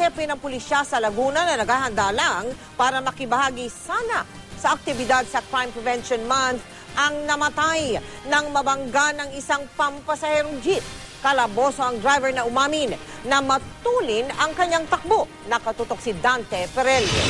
hepe ng pulisya sa Laguna na naghahanda lang para makibahagi sana sa aktibidad sa Crime Prevention Month ang namatay nang mabangga ng isang pampasaherong jeep. Kalaboso ang driver na umamin na matulin ang kanyang takbo. Nakatutok si Dante Perelio.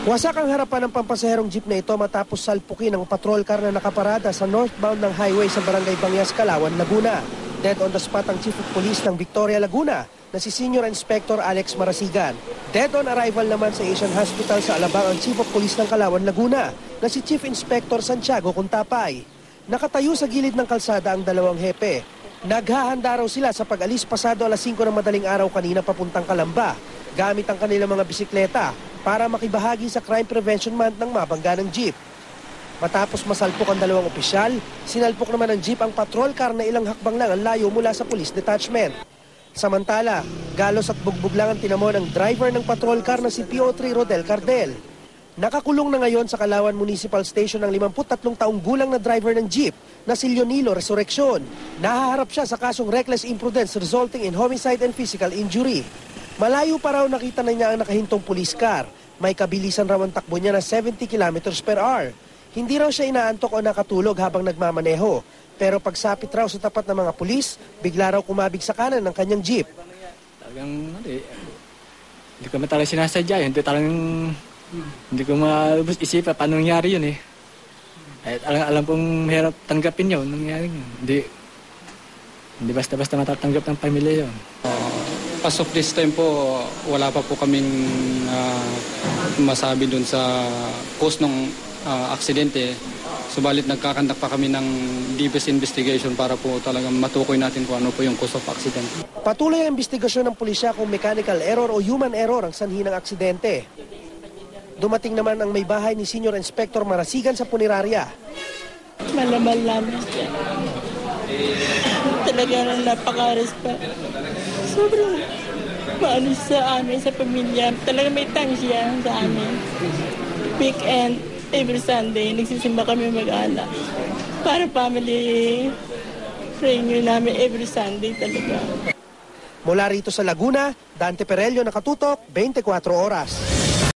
Wasak ang harapan ng pampasaherong jeep na ito matapos salpukin ng patrol car na nakaparada sa northbound ng highway sa Barangay Bangyas, Calauan, Laguna. Dead on the spot ang Chief of Police ng Victoria, Laguna na si Senior Inspector Alex Marasigan. Dead on arrival naman sa Asian Hospital sa Alabang ang Chief of Police ng Calauan, Laguna na si Chief Inspector Santiago Cuntapay. Nakatayo sa gilid ng kalsada ang dalawang hepe. Naghahanda raw sila sa pag-alis pasado alas 5 ng madaling araw kanina papuntang Calamba gamit ang kanilang mga bisikleta para makibahagi sa Crime Prevention Month ng mabangga ng jeep. Matapos masalpok ang dalawang opisyal, sinalpok naman ng jeep ang patrol car na ilang hakbang lang ang layo mula sa police detachment. Samantala, galos at bugbog lang ang tinamo ng driver ng patrol car na si PO3 Rodel Cardel. Nakakulong na ngayon sa Calauan Municipal Station ang 53 taong gulang na driver ng jeep na si Leonilo Resurrection. Nahaharap siya sa kasong reckless imprudence resulting in homicide and physical injury. Malayo pa raw nakita na niya ang nakahintong police car. May kabilisan raw ang takbo niya na 70 kilometers per hour. Hindi raw siya inaantok o nakatulog habang nagmamaneho. Pero pagsapit raw sa tapat ng mga pulis, bigla raw kumabig sa kanan ng kanyang jeep. Talagang, hindi ko talagang sinasadya yun. Hindi ko malubos isipan paano nangyari yun eh. At alam pong mahirap tanggapin yun, nangyari yun. Hindi basta-basta matatanggap ng pamilya yun. As of this time po, wala pa po kaming masabi dun sa cause ng aksidente. Subalit nagkakandak pa kami ng deepest investigation para po talagang matukoy natin kung ano po yung cause of accident. Patuloy ang investigasyon ng pulisya kung mechanical error o human error ang sanhi ng aksidente. Dumating naman ang may bahay ni Senior Inspector Marasigan sa punerarya. Malamal namin siya. Talagang napaka-respect. Sobrang maano sa amin, sa pamilya. Talagang may tang siya sa amin. Weekend, every Sunday, nagsisimba kami mag-ala. Para family reunion namin every Sunday talaga. Mula rito sa Laguna, Dante Perelio, nakatutok, 24 oras.